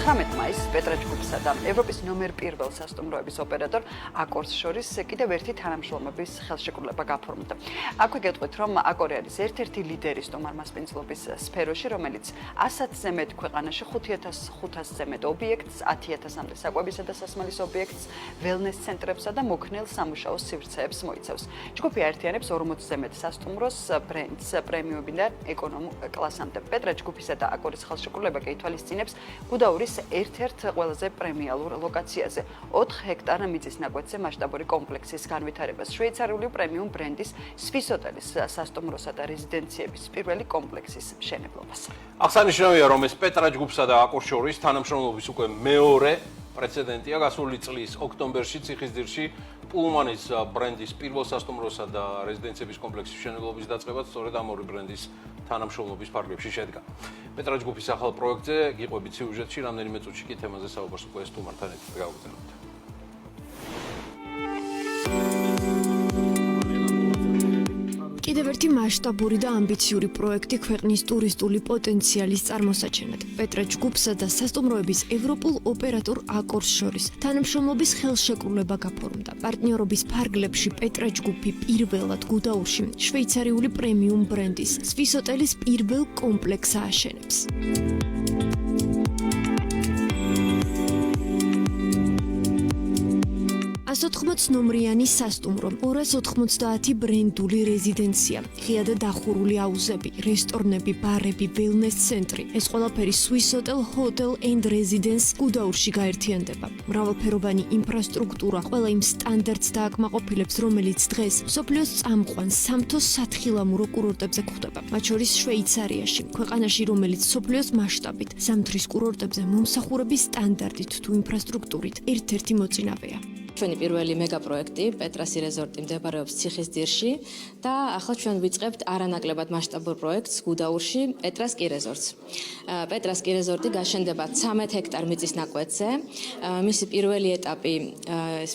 19 მაისს პეტრა ჯგუფსა და ევროპის ნომერ პირველ სასტუმროების ოპერატორ აკორს შორის კიდევ ერთი თანამშრომლობის ხელშეკრულება გაფორმდა. აქვე გეტყვით, რომ აკორი არის ერთ-ერთი ლიდერი სტუმარ მასპინძლობის სფეროში, რომელიც 100-ზე მეტ ქვეყანაში 5500-ზე მეტ ობიექტს, 10000-მდე საკვებისა და სასმელის ობიექტს, ველნეს ცენტრებსა და მოქნილ სამუშაო სივრცეებს მოიცავს. ჯგუფი აერთიანებს 40-ზე მეტ სასტუმროს, ბრენდს, პრემიუმიდან ეკონომიკურ კლასამდე. პეტრა ჯგუფისა და აკორის ხელშეკრულება ითვალისწინებს გუდაურის ერთ-ერთ ყველაზე პრემიალურ ლოკაციაზე 4 ჰექტარ მიწის ნაკვეთზე მასშტაბური კომპლექსის განვითარებას. შვეიცარიული პრემიუმ ბრენდის სვის ოტელის სასტუმროსა და რეზიდენციების პირველი კომპლექსის მშენებლობას. აღსანიშნავია, რომ ეს პეტრა ჯგუფსა და აკორს შორის თანამშრომლობის უკვე მეორე პრეცედენტია. გასული წლის ოქტომბერში ციხისძირში პულმანის ბრენდის პირველ სასტუმროსა და რეზიდენციების კომპლექსის მშენებლობის დაწყებაც სწორედ ამ ორი ბრენდის თანამშრომლობის ფარგლებში შედგა. პეტრა ჯგუფის ახალ პროექტზე გიყვებით სიუჟეტში, რამდენიმე წუთში კი თემაზე საუბარს უკვე სტუმართან ერთად გავაგზავნებთ. კიდევ ერთი მასშტაბური და ამბიციური პროექტი ქვეყნის ტურისტული პოტენციალის წარმოსაჩენად. პეტრა ჯგუფსა და სასტუმროების ევროპულ ოპერატორ აკორს შორის თანამშრომლობის ხელშეკრულება გაფორმდა. პარტნიორობის ფარგლებში პეტრა ჯგუფი პირველად გუდაურში შვეიცარიული პრემიუმ ბრენდის სვის ოტელის პირველ კომპლექსს ააშენებს. 180 ნომრიანი სასტუმრო, 290 ბრენდული რეზიდენცია, ღია და დახურული აუზები, რესტორნები, ბარები, ველნეს ცენტრი. ეს ყველაფერი Swiss Hotel Hotel and Residence გუდაურში გაერთიანდება. მრავალფეროვანი ინფრასტრუქტურა, ყველა იმ სტანდარტს დააკმაყოფილებს, რომელიც დღეს მსოფლიოს წამყვან სამთო სათხილამურო კურორტებზე გვხვდება. მათ შორის შვეიცარიაში, ქვეყანაში, რომელიც მსოფლიოს მასშტაბით ზამთრის კურორტებზე მომსახურების სტანდარტით თუ ინფრასტრუქტურით ერთ-ერთი მოწინავეა. ჩვენი პირველი მეგაპროექტი პეტრასი რეზორტი მდებარეობს ციხისძირში და ახლა ჩვენ ვიწყებთ არანაკლებად მასშტაბურ პროექტს გუდაურში პეტრასკი რეზორტს. პეტრასკი რეზორტი გაშენდება 13 ჰექტარ მიწის ნაკვეთზე. მისი პირველი ეტაპი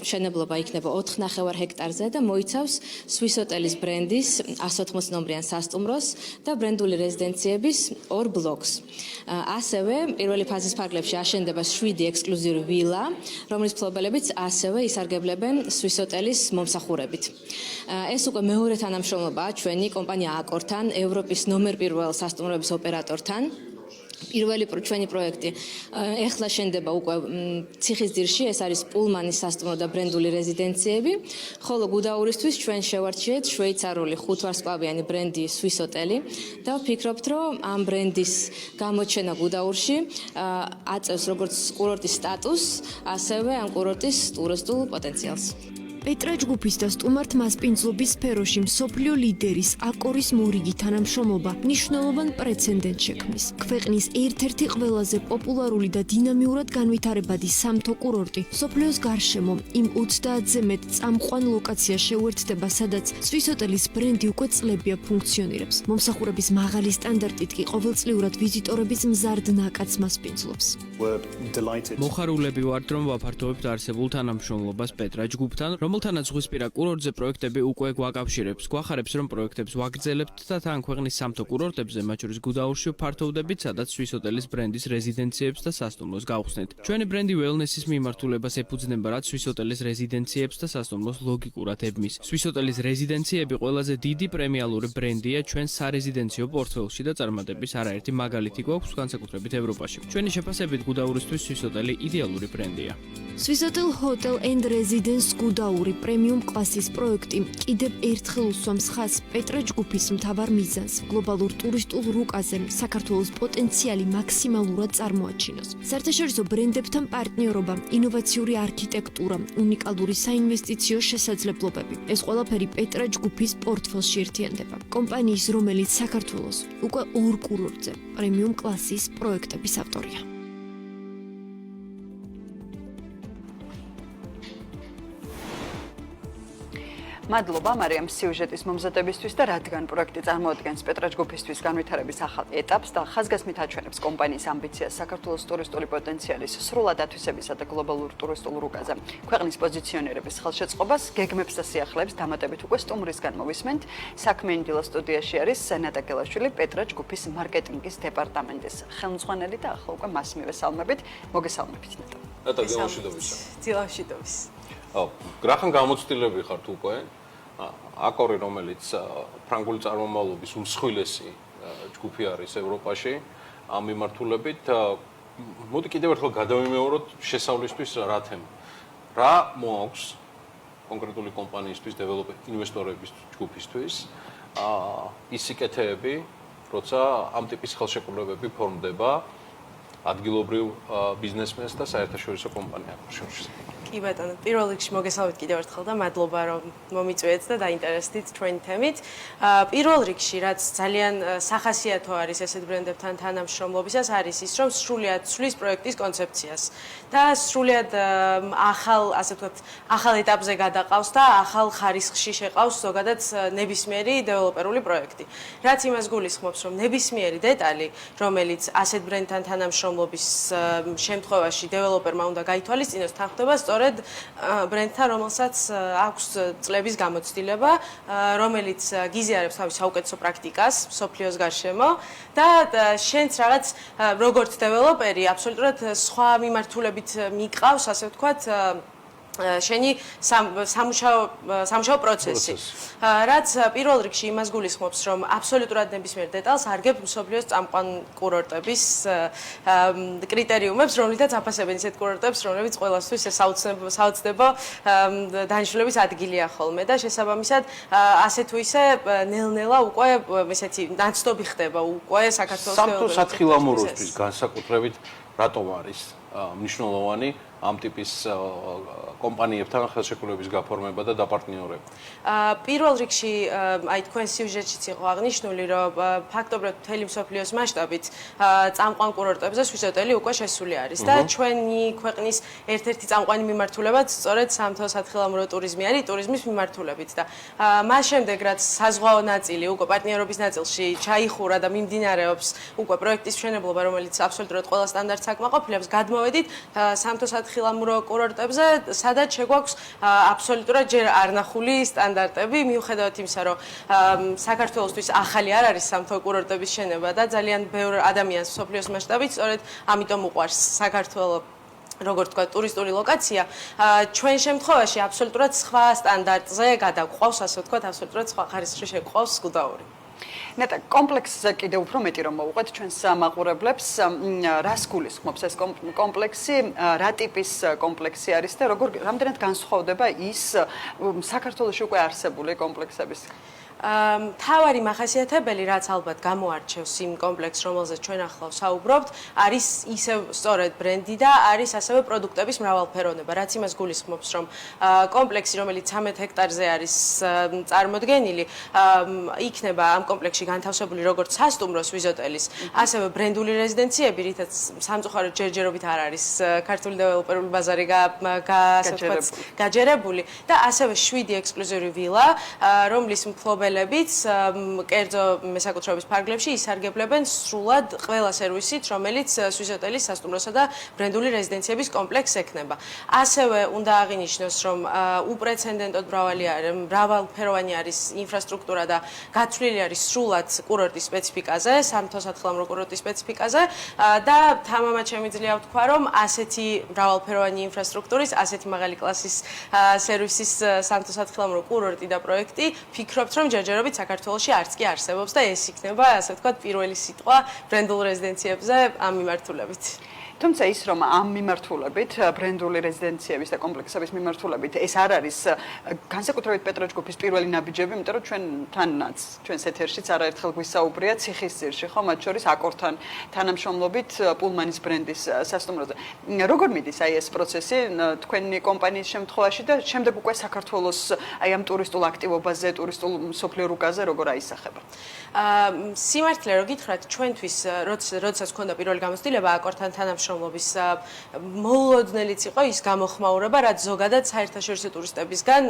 მშენებლობა იქნება 4.5 ჰექტარზე და მოიცავს Swiss Hotel-ის ბრენდის 180 ნომრიან სასტუმროს და ბრენდული რეზიდენციების 2 ბლოკს. ასევე პირველი ფაზის ფარგლებში აშენდება 7 ექსკლუზიური ვილა, რომლის მფლობელებიც ასევე ისარგებლებენ Swiss Hotel-ის მომსახურებით. ეს უკვე მეორე თანამშრომლობაა ჩვენი კომპანია აკორთან, ევროპის ნომერ პირველ სასტუმროების ოპერატორთან. პირველი ჩვენი პროექტი ეხლა შენდება უკვე ციხისძირში, ეს არის პულმანის სასტუმრო და ბრენდული რეზიდენციები, ხოლო გუდაურისთვის ჩვენ შევარჩიეთ შვეიცარიული 5 ვარსკვლავიანი ბრენდი Swiss Hotel და ვფიქრობთ, რომ ამ ბრენდის გამოჩენა გუდაურში აწევს როგორც კურორტის სტატუსს, ასევე ამ კურორტის ტურისტულ პოტენციალს. პეტრა ჯგუფის და სტუმართ მასპინძლობის სფეროში მსოფლიო ლიდერის აკორის მორიგი თანამშრომლობა მნიშვნელოვან პრეცედენტს შექმნის. ქვეყნის ერთ-ერთი ყველაზე პოპულარული და დინამიურად განვითარებადი სამთო კურორტი მსოფლიოს გარშემო იმ 30-ზე მეტ წამყვან ლოკაციას შეუერთდება, სადაც Swiss Hotel-ის ბრენდი უკვე წლებია ფუნქციონირებს. მომსახურების მაღალი სტანდარტით კი ყოველწლიურად ვიზიტორების მზარდ ნაკადს მასპინძლობს. მოხარულები ვართ, რომ ვაფართოვებთ არსებულ თანამშრომლობას პეტრა ჯგუფთან, რომელთანაც ზღვისპირა კურორტზე პროექტები უკვე გვაკავშირებს. გვახარებს, რომ პროექტებს ვაგრძელებთ და თან ქვეყნის სამთო კურორტებზე, მათ შორის გუდაურში ვფართოვდებით, სადაც Swiss Hotel-ის ბრენდის რეზიდენციებს და სასტუმროს გავხსნით. ჩვენი ბრენდი ველნესის მიმართულებას ეფუძნება, რაც Swiss Hotel-ის რეზიდენციებს და სასტუმროს ლოგიკურად ებმის. Swiss Hotel-ის რეზიდენციები ყველაზე დიდი პრემიალური ბრენდია ჩვენ სარეზიდენციო პორტფელში და წარმატების არაერთი მაგალითი გვაქვს განსაკუთრებით ევროპაში. ჩვენი შეფასებით გუდაურისთვის Swiss Hotel-ი იდეალური ბრენდია. Swiss Hotel Hotel and Residence გუდაური პრემიუმ კლასის პროექტი კიდევ ერთხელ უსვამს ხაზს პეტრა ჯგუფის მთავარ მიზანს გლობალურ ტურისტულ რუკაზე საქართველოს პოტენციალი მაქსიმალურად წარმოაჩინოს. საერთაშორისო ბრენდებთან პარტნიორობა, ინოვაციური არქიტექტურა, უნიკალური საინვესტიციო შესაძლებლობები. ეს ყველაფერი პეტრა ჯგუფის პორტფელში ერთიანდება. კომპანიის, რომელიც საქართველოს უკვე 2 კურორტზე პრემიუმ კლასის პროექტების ავტორია. მადლობა მარიამ სიუჟეტის მომზადებისთვის და რადგან პროექტი წარმოადგენს პეტრა ჯგუფისთვის განვითარების ახალ ეტაპს და ხაზგასმით აჩვენებს კომპანიის ამბიციას საქართველოს ტურისტული პოტენციალის სრულად ათვისებისა და გლობალურ ტურისტულ რუკაზე ქვეყნის პოზიციონირების ხელშეწყობას, გეგმებს და სიახლეებს დამატებით უკვე სტუმრისგან მოვისმენთ. საქმე ინდილა სტუდიაში არის სენატა გელაშვილი, პეტრა ჯგუფის მარკეტინგის დეპარტამენტის ხელმძღვანელი და ახლა უკვე მას მივესალმებით. მოგესალმებით ნეტა. ნეტა გელაშვიდობისა. დილაშვიდობის. გრახან გამოცდილები ხართ უკვე. აკორი, რომელიც ფრანგული წარმომავლობის უმსხვილესი ჯგუფი არის ევროპაში, ამ მიმართულებით მოდი კიდევ ერთხელ გადავიმეოროთ შესავლისთვის რა თემა. რა მოაქვს კონკრეტული კომპანიისთვის, დეველოპერ ინვესტორების ჯგუფისთვის ის სიკეთეები, როცა ამ ტიპის ხელშეკრულებები ფორმდება ადგილობრივ ბიზნესმენს და საერთაშორისო კომპანიებს შორის. კი ბატონო, პირველ რიგში მოგესალმებით კიდევ ერთხელ და მადლობა რომ მომიწვიეთ და დაინტერესდით ჩვენი თემით. პირველ რიგში რაც ძალიან სახასიათო არის ესეთ ბრენდებთან თანამშრომლობისას არის ის რომ სრულად ცვლის პროექტის კონცეფციას და სრულად ასე ვთქვათ, ახალ ეტაპზე გადაყავს და ახალ ხარისხში შეყავს ზოგადად ნებისმიერი დეველოპერული პროექტი. რაც იმას გულისხმობს რომ ნებისმიერი დეტალი, რომელიც ასეთ ბრენდთან თანამშრომლობის შემთხვევაში დეველოპერმა უნდა გაითვალისწინოს, თანხმდება სწორედ ბრენდთან, რომელსაც აქვს წლების გამოცდილება, რომელიც გიზიარებს თავის საუკეთესო პრაქტიკას სოფლიოს გარშემო და შენც რაღაც როგორც დეველოპერი აბსოლუტურად სხვა მიმართულებით მიყავს, ასე ვთქვათ, შენი სამუშაო პროცესი. რაც პირველ რიგში იმას გულისხმობს, რომ აბსოლუტურად ნებისმიერ დეტალს არგებ მსოფლიოს წამყვან კურორტების კრიტერიუმებს, რომლითაც აფასებენ ისეთ კურორტებს, რომლებიც ყველასთვის საოცნებო დანიშნულების ადგილია ხოლმე და შესაბამისად ასე თუ ისე ნელ-ნელა უკვე ესეთი ნაცნობი ხდება უკვე საქართველოს სამთო სათხილამურისთვის განსაკუთრებით რატომ არის მნიშვნელოვანი ამ ტიპის კომპანიებთან ხელშეკრულების გაფორმება და დაპარტნიორება. პირველ რიგში, აი თქვენ სიუჟეტშიც იყო აღნიშნული, რომ ფაქტობრივად მთელი მსოფლიოს მასშტაბით წამყვან კურორტებზე სვისოტელი უკვე შესული არის და ჩვენი ქვეყნის ერთ-ერთი წამყვანი მიმართულებაც სწორედ სამთო სათხილამურო ტურიზმი არის ტურიზმის მიმართულებით და მას შემდეგ რაც საზღვაო ნაწილი უკვე პარტნიორობის ნაწილში ჩაიხურა და მიმდინარეობს უკვე პროექტის მშენებლობა, რომელიც აბსოლუტურად ყველა სტანდარტს აკმაყოფილებს, გადმოვედით სამთო სათხილამურო კურორტებზე, სადაც შეგვაქვს აბსოლუტურად ჯერ არნახული სტანდარტები, მიუხედავად იმისა, რომ საქართველოსთვის ახალი არ არის სამთო კურორტების შენება და ძალიან ბევრ ადამიანს სოფლიოს მასშტაბით, სწორედ ამიტომ უყვარს საქართველოს როგორც თქვა ტურისტული ლოკაცია, ჩვენ შემთხვევაში აბსოლუტურად სხვა სტანდარტზე გადაგვყავს, ასე ვთქვათ, აბსოლუტურად სხვა ხარისხში შეგვყავს გუდაური. ნეტა კომპლექსზე კიდევ უფრო მეტი რომ მოვუყვეთ ჩვენს მაყურებლებს, რას გულისხმობს ეს კომპლექსი, რა ტიპის კომპლექსი არის და რამდენად განსხვავდება ის საქართველოში უკვე არსებული კომპლექსების? მთავარი მახასიათებელი, რაც ალბათ გამოარჩევს იმ კომპლექსს, რომელზეც ჩვენ ახლა ვსაუბრობთ, არის ისევ სწორედ ბრენდი და არის ასევე პროდუქტების მრავალფეროვნება, რაც იმას გულისხმობს, რომ კომპლექსი, რომელიც 13 ჰექტარზე არის წარმოდგენილი, იქნება ამ კომპლექსში განთავსებული როგორც სასტუმრო სვიზოტელის, ასევე ბრენდული რეზიდენციები, რითაც სამწუხაროდ ჯერჯერობით არ არის ქართული დეველოპერული ბაზარი გაჯერებული და ასევე 7 ექსკლუზიური ვილა, რომლის მფლობელი კერძო მესაკუთრეობის ფარგლებში ისარგებლებენ სრულად ყველა სერვისით, რომელიც სვისოტელის სასტუმროსა და ბრენდული რეზიდენციების კომპლექსს ექნება. ასევე უნდა აღინიშნოს, რომ უპრეცედენტოდ მრავალფეროვანი არის ინფრასტრუქტურა და გაცვლილი არის სრულად კურორტის სპეციფიკაზე, სამთო სათხილამურო კურორტის სპეციფიკაზე და თამამად შემიძლია ვთქვა, რომ ასეთი მრავალფეროვანი ინფრასტრუქტურის, ასეთი მაღალი კლასის სერვისის სამთო სათხილამურო კურორტი და პროექტი ფიქრობთ, რომ ჯერჯერობით საქართველოში არც კი არსებობს და ეს იქნება, ასე ვთქვათ, პირველი სიტყვა ბრენდულ რეზიდენციებზე ამ მიმართულებით. თუმცა ის რომ ამ მიმართულებით, ბრენდული რეზიდენციების და კომპლექსების მიმართულებით ეს არ არის განსაკუთრებით პეტრა ჯგუფის პირველი ნაბიჯები, იმიტომ რომ ჩვენთანაც, ჩვენს ეთერშიც არაერთხელ გვისაუბრია ციხისძირში, ხო, მათ შორის აკორთან თანამშრომლობით პულმანის ბრენდის სასტუმროზე. როგორ მიდის აი ეს პროცესი თქვენი კომპანიის შემთხვევაში და შემდეგ უკვე საქართველოს აი ამ ტურისტულ აქტივობაზე, ტურისტულ მსოფლიო რუკაზე როგორ აისახება? სიმართლე რო გითხრათ, ჩვენთვის როდესაც გვქონდა პირველი გამოცდილება აკორთან თანამშრომლობით თანამშრომლობის მოულოდნელიც იყო ის გამოხმაურება, რაც ზოგადად საერთაშორისო ტურისტებისგან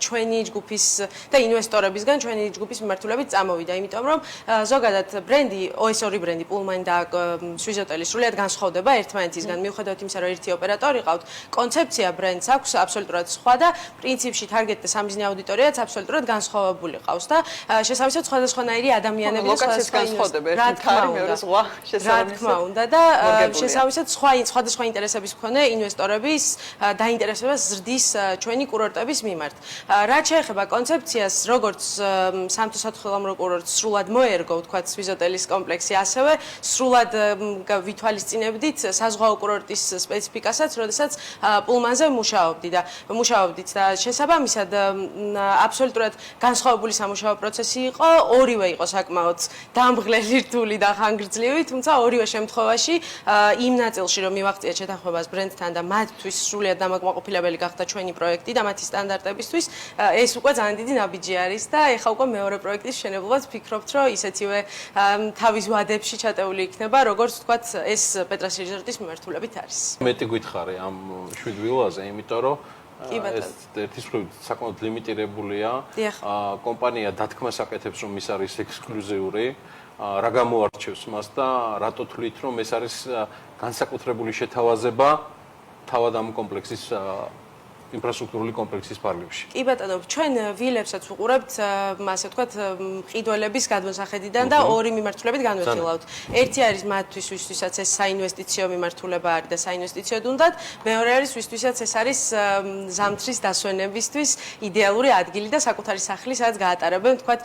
ჩვენი ჯგუფის და ინვესტორებისგან ჩვენი ჯგუფის მიმართულებით წამოვიდა, იმიტომ რომ ზოგადად ბრენდი, OS ორი ბრენდი Pullman და Swiss-ოტელი სრულიად განსხვავდება ერთმანეთისგან, მიუხედავად იმისა, რომ ერთი ოპერატორი ყავთ, კონცეფცია ბრენდს აქვს აბსოლუტურად სხვა და პრინციპში თარგეტ და სამიზნე აუდიტორიაც აბსოლუტურად განსხვავებული ყავს და შესაბამისად სხვადასხვანაირი ადამიანები და რა თქმა უნდა და შესაბამისად სხვადასხვა ინტერესების მქონე ინვესტორების დაინტერესება ზრდის ჩვენი კურორტების მიმართ. რაც შეეხება კონცეფციას, როგორც სამთო-სათხილამურო კურორტს სრულად მოერგო, ვთქვათ, Swiss-ოტელის კომპლექსი, ასევე სრულად ვითვალისწინებდით საზღვაო კურორტის სპეციფიკასაც, როდესაც Pullman-ზე მუშაობდით და შესაბამისად აბსოლუტურად განსხვავებული სამუშაო პროცესი იყო, ორივე იყო საკმაოდ დამღლელი, რთული და ხანგრძლივი, თუმცა ორივე შემთხვევაში იმ ნაწილში რომ მივაღწიეთ შეთანხმებას ბრენდთან და მათთვის სრულიად დამაკმაყოფილებელი გახდა ჩვენი პროექტი და მათი სტანდარტებისთვის, ეს უკვე ძალიან დიდი ნაბიჯი არის და ეხლა უკვე მეორე პროექტის მშენებლობაც ვფიქრობთ, რომ ისეთივე თავის ვადებში ჩატეული იქნება, როგორც ვთქვათ, ეს პეტრას რეზორტის მიმართულებით არის. მეტი გითხარი ამ 7 ვილაზე, იმიტომ რომ ეს ერთის მხრივ საკმაოდ ლიმიტირებულია. კომპანია დათქმას აკეთებს, რომ ის არის ექსკლუზიური. რა გამოარჩევს მას და რატო თვლით, რომ ეს არის განსაკუთრებული შეთავაზება თავად ამ კომპლექსის ინფრასტრუქტურული კომპლექსის ფარგლებში. კი ბატონო, ჩვენ ვილებსაც ვუყურებთ, ასე ვთქვათ, მყიდველების გადმოსახედიდან და ორი მიმართულებით განვიხილავთ. ერთი არის მათთვის, ვისთვისაც ეს საინვესტიციო მიმართულება არის და საინვესტიციო უნდათ, მეორე არის ვისთვისაც ეს არის ზამთრის დასვენებისთვის იდეალური ადგილი და საკუთარი სახლი, სადაც გაატარებენ, ვთქვათ,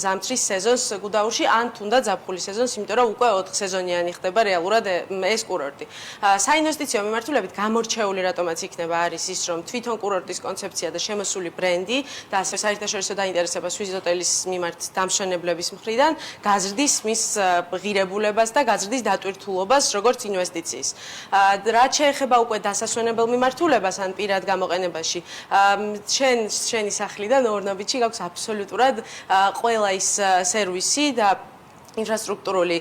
ზამთრის სეზონს გუდაურში, ან თუნდაც ზაფხულის სეზონს, იმიტომ რომ უკვე 4 სეზონიანი ხდება რეალურად ეს კურორტი. საინვესტიციო მიმართულებით გამორჩეული რატომაც იქნება არის ის, რომ თვითონ კურორტის კონცეფცია და შემოსული ბრენდი და ასევე საერთაშორისო დაინტერესება Swiss-ოტელის მიმართ დამშენებლების მხრიდან გაზრდის მის ღირებულებას და გაზრდის დატვირთულობას როგორც ინვესტიციის. რაც შეეხება უკვე დასასვენებელ მიმართულებას ან პირად გამოყენებაში, შენი სახლიდან ორნაბიჯი გაქვს აბსოლუტურად ყველა ის სერვისი და ინფრასტრუქტურული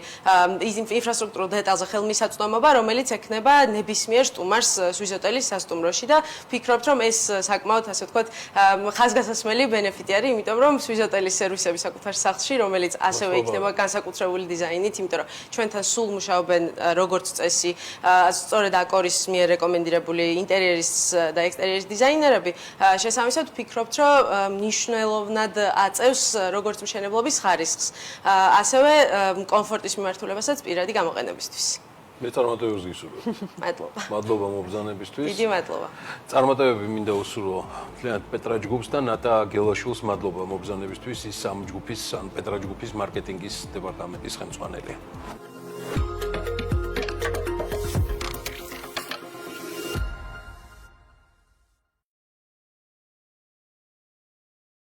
დეტალზე ხელმისაწვდომობა, რომელიც ექნება ნებისმიერ სტუმარს Swiss-ოტელის სასტუმროში და ვფიქრობთ, რომ ეს საკმაოდ, ასე ვთქვათ, ხაზგასასმელი ბენეფიტი არის, იმიტომ რომ Swiss-ოტელის სერვისები საკუთარ სახლში, რომელიც ასევე იქნება განსაკუთრებული დიზაინით, იმიტომ რომ ჩვენთან სულ მუშაობენ როგორც წესი, სწორედ აკორის მიერ რეკომენდირებული ინტერიერის და ექსტერიერის დიზაინერები, შესაბამისად ვფიქრობთ, რომ მნიშვნელოვნად აწევს როგორც მშენებლობის ხარისხს, ასევე კომფორტის მიმართულებასაც პირადი გამოყენებისთვის. მე წარმატებებს გისურვებ. მადლობა. მადლობა მობრძანებისთვის. დიდი მადლობა. წარმატებები მინდა უსურვო მთლიანად პეტრა ჯგუფს და ნატა გელაშვილს მადლობა მობრძანებისთვის, ის ამ ჯგუფის ან პეტრა ჯგუფის მარკეტინგის დეპარტამენტის ხელმძღვანელია.